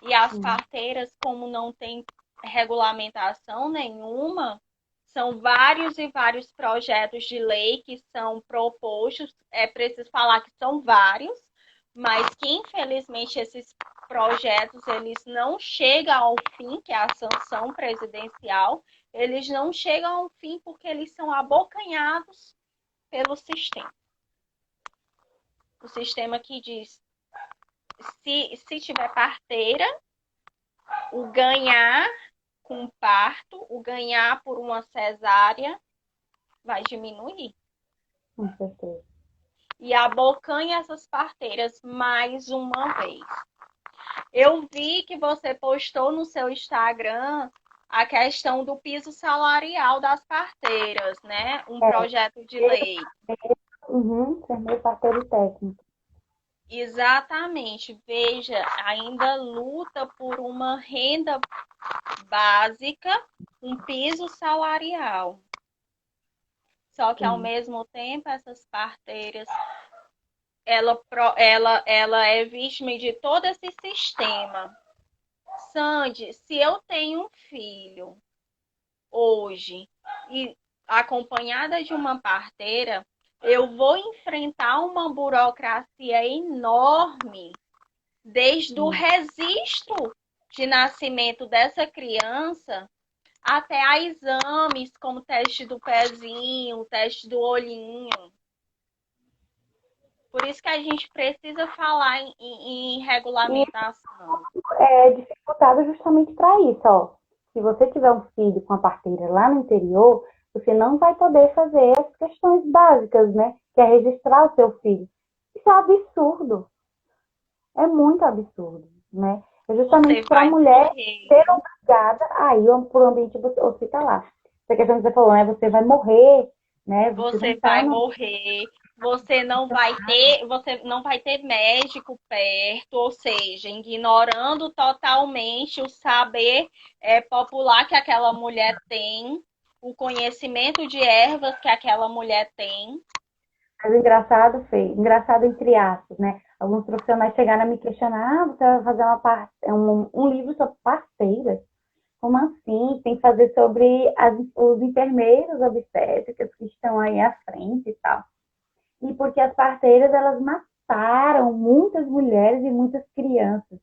E as parteiras, como não tem regulamentação nenhuma, são vários e vários projetos de lei que são propostos. É preciso falar que são vários, mas que infelizmente esses projetos eles não chegam ao fim, que é a sanção presidencial, eles não chegam ao fim porque eles são abocanhados pelo sistema. O sistema que diz, se tiver parteira, o ganhar com parto, o ganhar por uma cesárea vai diminuir. Com certeza. E abocanha essas parteiras mais uma vez. Eu vi que você postou no seu Instagram a questão do piso salarial das parteiras, né? Um projeto de lei. Enfermeiro, parteiro e técnico. Exatamente. Veja, ainda luta por uma renda básica, um piso salarial. Só que, ao mesmo tempo, essas parteiras, ela é vítima de todo esse sistema. Sandy, se eu tenho um filho hoje e acompanhada de uma parteira, eu vou enfrentar uma burocracia enorme desde o registro de nascimento dessa criança até a exames como teste do pezinho, teste do olhinho. Por isso que a gente precisa falar em regulamentação. É dificultado justamente para isso, ó. Se você tiver um filho com a parteira lá no interior, você não vai poder fazer as questões básicas, né? Que é registrar o seu filho. Isso é absurdo. É muito absurdo, né? É justamente para a mulher ser obrigada a ir para o ambiente hospitalar. Essa questão que você falou, né? Você vai morrer, né? Você vai morrer. você não vai ter médico perto, ou seja, ignorando totalmente o saber popular que aquela mulher tem, o conhecimento de ervas que aquela mulher tem. Mas o engraçado, Fê, engraçado entre aspas, né? Alguns profissionais chegaram a me questionar, você vai fazer um livro sobre parteiras? Como assim? Tem que fazer sobre os enfermeiros obstétricas que estão aí à frente e tal. E porque as parteiras, elas mataram muitas mulheres e muitas crianças.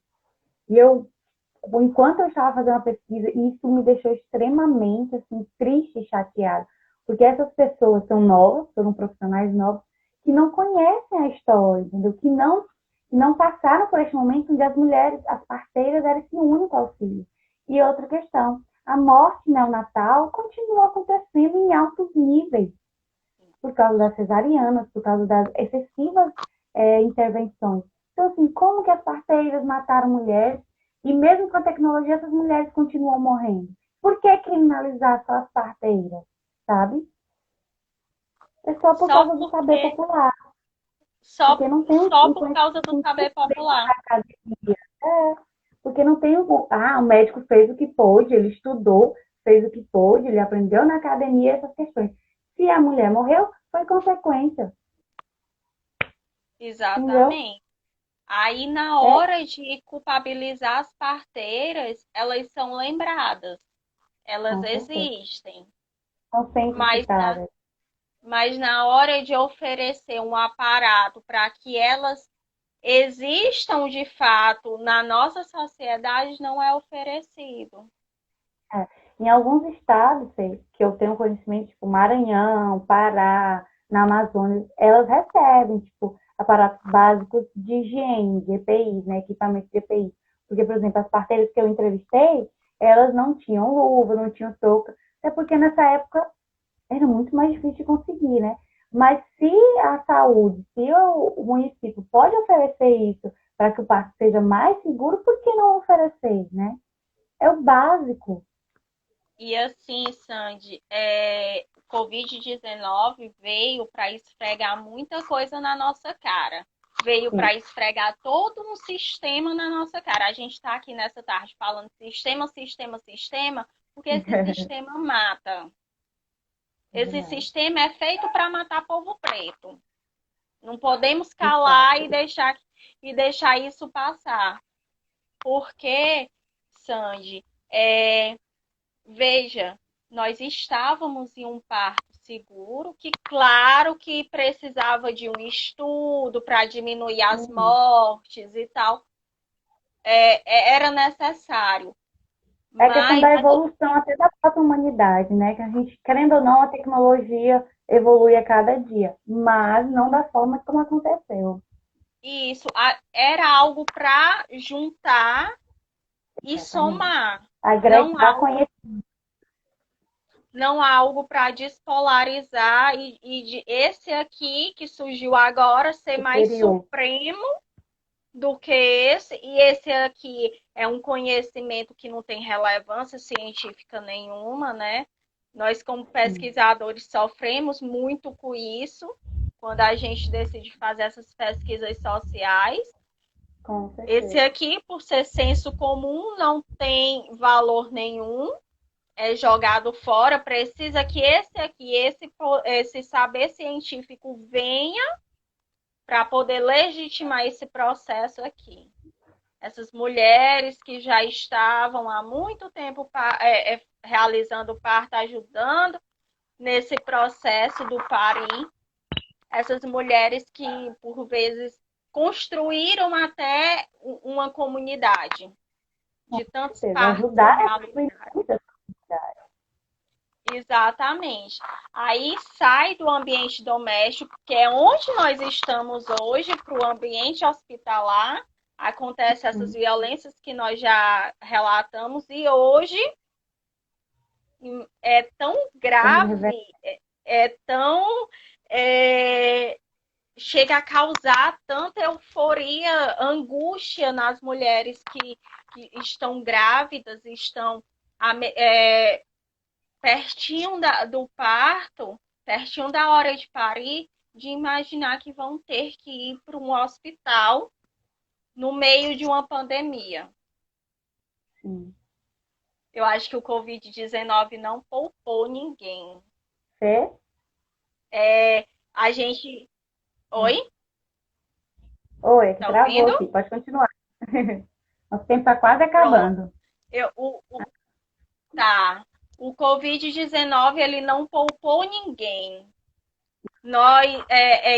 E enquanto eu estava fazendo a pesquisa, isso me deixou extremamente assim, triste e chateada. Porque essas pessoas são novas, foram profissionais novos, que não conhecem a história, entendeu? Que não passaram por este momento onde as mulheres, as parteiras, eram esse único auxílio. E outra questão, a morte neonatal continua acontecendo em altos níveis, por causa das cesarianas, por causa das excessivas intervenções. Então, assim, como que as parteiras mataram mulheres e mesmo com a tecnologia essas mulheres continuam morrendo? Por que criminalizar só as parteiras, sabe? É só por Só causa do saber porque popular, só, porque não tem só um por causa conhecimento do saber científico dentro popular. da academia. É, porque não tem o médico fez o que pôde, ele estudou, fez o que pôde, ele aprendeu na academia essas questões. Se a mulher morreu, foi consequência, entendeu? Exatamente. Aí, na É, hora de culpabilizar as parteiras, elas são lembradas, elas com certeza. existem. São sempre Mas na, citadas. mas na hora de oferecer um aparato para que elas existam de fato na nossa sociedade, não é oferecido. É. Em alguns estados, Fê, que eu tenho conhecimento, tipo Maranhão, Pará, na Amazônia, elas recebem, tipo, aparatos básicos de higiene, de EPI, né, equipamentos de EPI. Porque, por exemplo, as parteiras que eu entrevistei, elas não tinham luva, não tinham touca, até porque nessa época era muito mais difícil de conseguir, né? Mas se a saúde, se o município pode oferecer isso para que o parto seja mais seguro, por que não oferecer, né? É o básico. E assim, Sandy, Covid-19 veio para esfregar muita coisa na nossa cara. Veio Sim. para esfregar todo um sistema na nossa cara. A gente está aqui nessa tarde falando sistema, sistema, sistema, porque esse sistema mata. Esse Verdade. sistema é feito para matar povo preto. Não podemos De fato. calar e deixar isso passar. Porque, Sandy, veja, nós estávamos em um parto seguro, que claro que precisava de um estudo para diminuir as Uhum. mortes e tal, era necessário. É a questão Mas da evolução até da própria humanidade, né? Que a gente, querendo ou não, a tecnologia evolui a cada dia, mas não da forma como aconteceu. isso era algo para juntar e Exatamente. somar, não Agregar algo, conhecimento não algo para despolarizar e esse aqui que surgiu agora ser mais superior. supremo do que esse, e esse aqui é um conhecimento que não tem relevância científica nenhuma, né? Nós, como Sim, pesquisadores, sofremos muito com isso quando a gente decide fazer essas pesquisas sociais. com Esse certeza. aqui, por ser senso comum, não tem valor nenhum, é jogado fora. Precisa que esse aqui, esse saber científico venha para poder legitimar esse processo aqui. Essas mulheres que já estavam há muito tempo realizando o parto, ajudando nesse processo do parir, essas mulheres que, por vezes, construíram até uma comunidade Com de tantos certeza. partos Ajudar a construir realizados. muitas comunidades. Exatamente. Aí sai do ambiente doméstico, que é onde nós estamos hoje, para o ambiente hospitalar. Acontecem essas violências que nós já relatamos, e hoje é tão grave, é tão. é, chega a causar tanta euforia, angústia nas mulheres que estão grávidas, estão pertinho do parto, pertinho da hora de parir, de imaginar que vão ter que ir para um hospital no meio de uma pandemia. Sim. Eu acho que o Covid-19 não poupou ninguém. Você? A gente. Oi? Oi, é que Tá travou ouvindo? aqui. Pode continuar. Nosso tempo está quase Pronto. acabando. Eu, tá. O Covid-19 ele não poupou ninguém. Nós,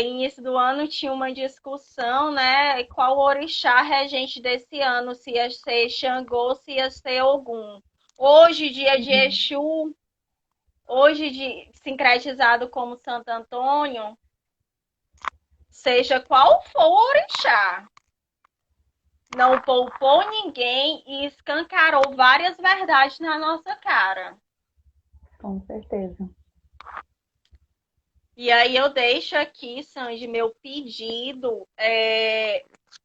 início do ano, tinha uma discussão, né? Qual orixá regente desse ano, se ia ser Xangô, se ia ser Ogum. Hoje, dia de Uhum. Exu, hoje sincretizado como Santo Antônio, seja qual for o orixá, não poupou ninguém e escancarou várias verdades na nossa cara. Com certeza. E aí eu deixo aqui, Sandy, meu pedido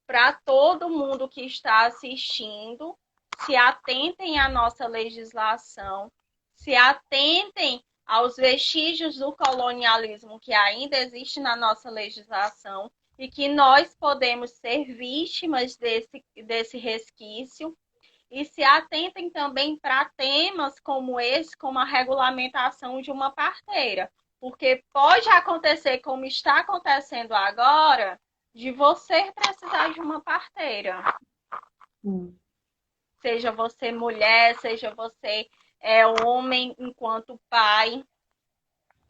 para todo mundo que está assistindo, se atentem à nossa legislação, se atentem aos vestígios do colonialismo que ainda existe na nossa legislação e que nós podemos ser vítimas desse resquício. E se atentem também para temas como esse, como a regulamentação de uma parteira. Porque pode acontecer, como está acontecendo agora, de você precisar de uma parteira. Hum. Seja você mulher, seja você homem, enquanto pai,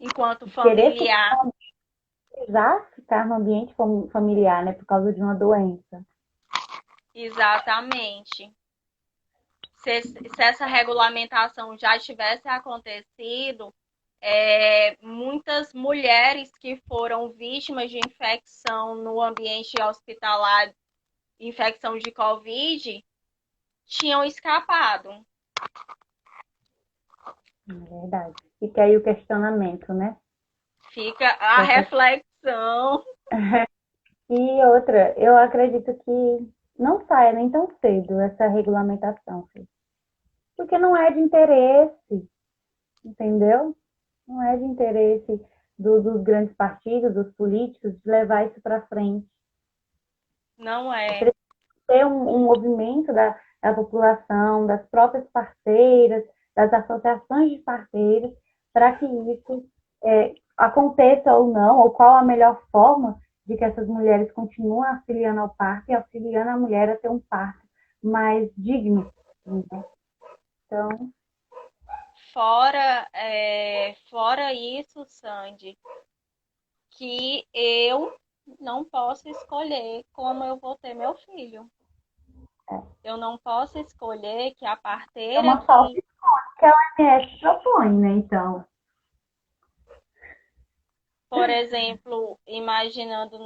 enquanto Querer familiar. precisar ficar no ambiente familiar, né, por causa de uma doença. Exatamente. Se essa regulamentação já tivesse acontecido, muitas mulheres que foram vítimas de infecção no ambiente hospitalar, infecção de Covid, tinham escapado. É verdade. Fica aí o questionamento, né? Fica a Dessa... reflexão. E outra, eu acredito que não saia nem tão cedo essa regulamentação, filho. Porque não é de interesse, entendeu? Não é de interesse dos grandes partidos, dos políticos, de levar isso para frente. Não É é. preciso ter um movimento da população, das próprias parceiras, das associações de parceiros, para que isso aconteça ou não, ou qual a melhor forma de que essas mulheres continuem auxiliando ao parto e auxiliando a mulher a ter um parto mais digno. Né? Então, Fora isso, Sandy, que eu não posso escolher como eu vou ter meu filho. Eu não posso escolher que a é parteira uma falta que, de que a OMS propõe, né? Então, por exemplo, imaginando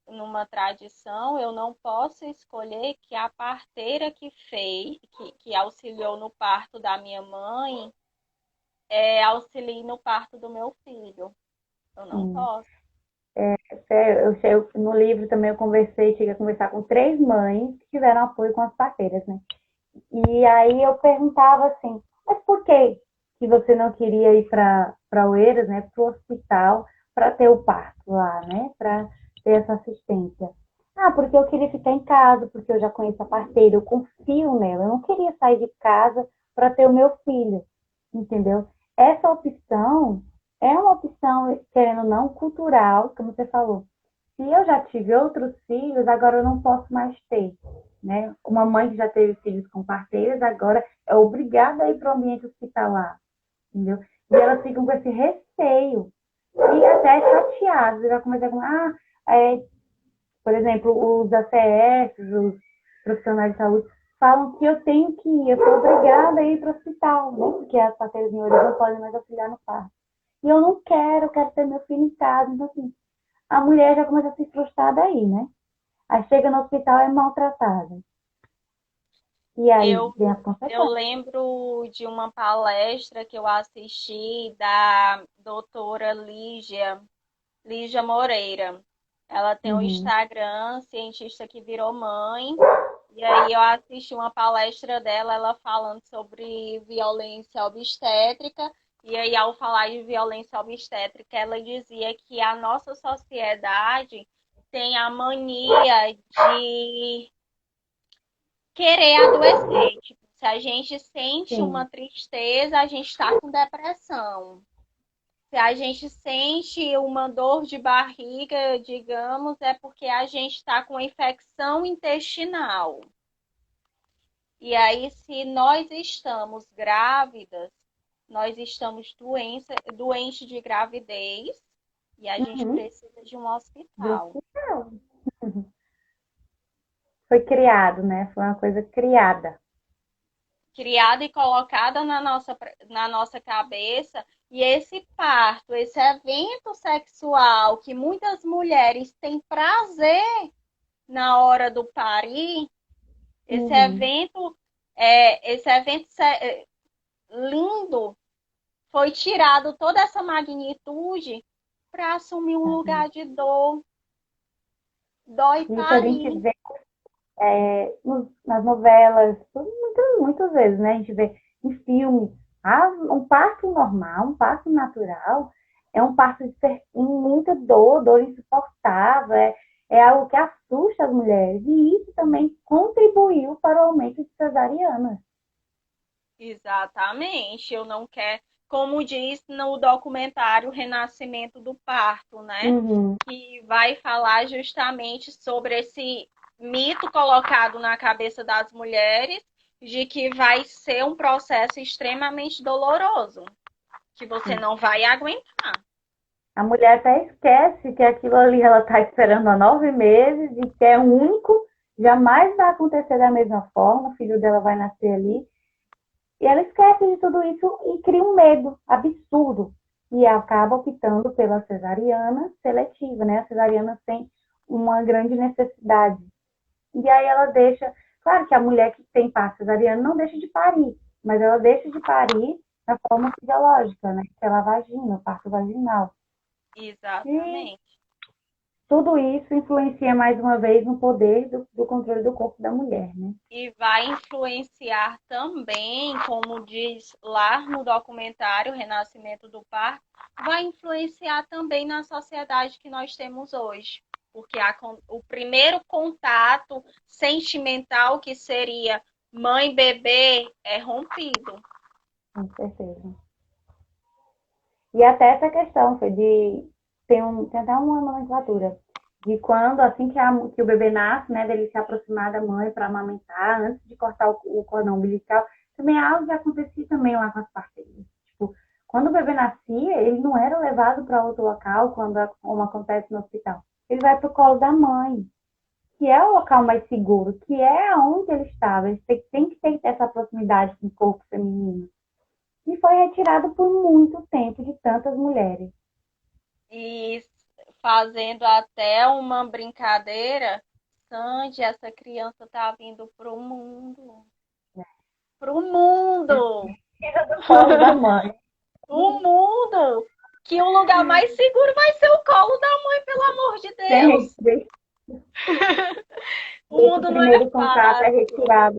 numa tradição, eu não posso escolher que a parteira que fez, que auxiliou no parto da minha mãe, auxilie no parto do meu filho. Eu não sim. posso. No livro também eu conversei, cheguei a conversar com 3 mães que tiveram apoio com as parteiras, né? E aí eu perguntava assim, mas por que você não queria ir para Oeiras, né, para o hospital, para ter o parto lá, né, para ter essa assistência? Ah, porque eu queria ficar em casa, porque eu já conheço a parteira, eu confio nela, eu não queria sair de casa para ter o meu filho, entendeu? Essa opção é uma opção, querendo ou não, cultural, como você falou. Se eu já tive outros filhos, agora eu não posso mais ter, né? Uma mãe que já teve filhos com parteiras, agora é obrigada a ir para o ambiente hospitalar, entendeu? E elas ficam com esse receio e até chateadas. Já começam com, por exemplo, os ACS, os profissionais de saúde, falam que eu tenho que ir, eu sou obrigada a ir para o hospital, né? Porque as parteiras em não podem mais auxiliar no parto. E eu quero ter meu filho em casa. Então, assim, a mulher já começa a se frustrar daí, né? Aí chega no hospital e é maltratada. E aí Eu, vem as eu consequências. lembro de uma palestra que eu assisti da doutora Lígia Moreira. Ela tem um Uhum. Instagram, cientista que virou mãe. E aí eu assisti uma palestra dela, ela falando sobre violência obstétrica E aí, ao falar de violência obstétrica, ela dizia que a nossa sociedade tem a mania de querer adoecer. Tipo, se a gente sente uma Sim. tristeza, a gente está com depressão. Se a gente sente uma dor de barriga, digamos, é porque a gente está com infecção intestinal. E aí, se nós estamos grávidas, nós estamos doentes de gravidez e a gente Uhum. precisa de um Do hospital. hospital. Foi criado, né? Foi uma coisa criada. Criada e colocada na nossa cabeça, e esse parto, esse evento sexual que muitas mulheres têm prazer na hora do parir, esse Uhum. evento, esse evento lindo, foi tirado toda essa magnitude para assumir um lugar de dor, dói Isso a gente parir. vê nas novelas, muitas vezes, né? A gente vê em filmes. Ah, um parto normal, um parto natural, é um parto de ser com muita dor, dor insuportável, é algo que assusta as mulheres. E isso também contribuiu para o aumento de cesarianas. Exatamente, eu não quero, como diz no documentário Renascimento do Parto, né? Uhum. Que vai falar justamente sobre esse mito colocado na cabeça das mulheres de que vai ser um processo extremamente doloroso, que você não vai aguentar. A mulher até esquece que aquilo ali ela está esperando há 9 meses e que é único, jamais vai acontecer da mesma forma, o filho dela vai nascer ali. E ela esquece de tudo isso e cria um medo absurdo. E acaba optando pela cesariana seletiva, né? A cesariana tem uma grande necessidade. E aí ela deixa. Claro que a mulher que tem parto cesariano não deixa de parir, mas ela deixa de parir da forma fisiológica, né? Que é a vagina, o parto vaginal. E Exatamente. tudo isso influencia mais uma vez no poder do controle do corpo da mulher, né? E vai influenciar também, como diz lá no documentário Renascimento do Parto, vai influenciar também na sociedade que nós temos hoje. Porque o primeiro contato sentimental, que seria mãe-bebê, é rompido. Com certeza. E até essa questão foi de. Tem até uma nomenclatura de quando, assim que o bebê nasce, né, dele se aproximar da mãe para amamentar, antes de cortar o cordão umbilical, também é algo que acontecia também lá com as parteiras. Tipo, quando o bebê nascia, ele não era levado para outro local, como acontece no hospital. Ele vai para o colo da mãe, que é o local mais seguro, que é onde ele estava. Ele tem que ter essa proximidade com o corpo feminino. E foi retirado por muito tempo de tantas mulheres. E fazendo até uma brincadeira, Sandy, essa criança tá vindo pro mundo. Pro mundo! Tira do colo da mãe. O mundo! Que o lugar mais seguro vai ser o colo da mãe, pelo amor de Deus! Sempre. O Esse mundo não é primeiro contato é fácil. retirado.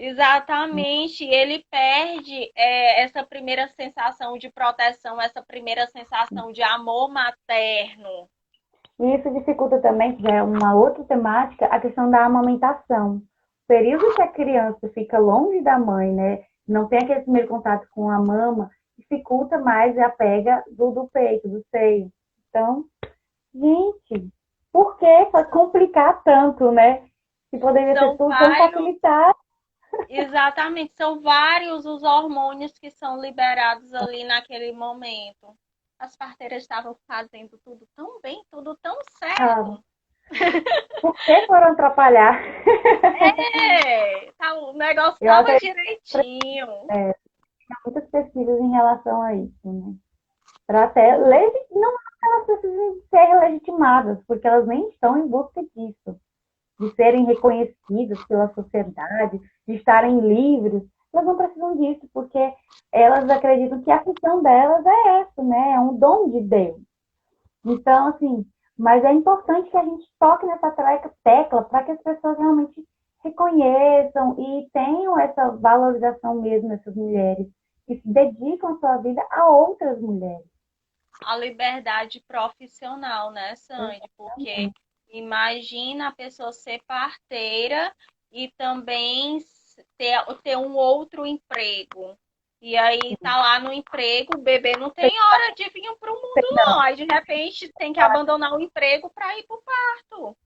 Exatamente, ele perde essa primeira sensação de proteção, essa primeira sensação de amor materno. E isso dificulta também, que já é uma outra temática, a questão da amamentação. O período que a criança fica longe da mãe, né? Não tem aquele primeiro contato com a mama, dificulta mais a pega do peito, do seio. Então, gente, por que complicar tanto, né? Se poderia ser São tudo tão vários, facilitado. exatamente, são vários os hormônios que são liberados ali naquele momento. As parteiras estavam fazendo tudo tão bem, tudo tão Ah, certo. por que foram atrapalhar? Tá, o negócio Eu estava acredito direitinho. que há muitas pesquisas em relação a isso, né? Para até não elas precisam ser legitimadas, porque elas nem estão em busca disso, de serem reconhecidas pela sociedade, de estarem livres. Elas não precisam disso, porque elas acreditam que a função delas é essa, né? É um dom de Deus. Então, assim, mas é importante que a gente toque nessa tecla para que as pessoas realmente reconheçam e tenham essa valorização mesmo dessas mulheres que se dedicam a sua vida a outras mulheres. A liberdade profissional, né, Sandy? Porque imagina a pessoa ser parteira e também ter um outro emprego. E aí tá lá no emprego, o bebê não tem hora de vir para o mundo, não. Aí de repente tem que abandonar o emprego para ir para o parto.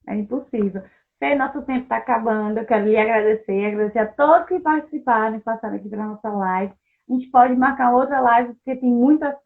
É impossível. Fê, nosso tempo está acabando. Eu quero lhe agradecer a todos que participaram e passaram aqui para a nossa live. A gente pode marcar outra live, porque tem muito assunto.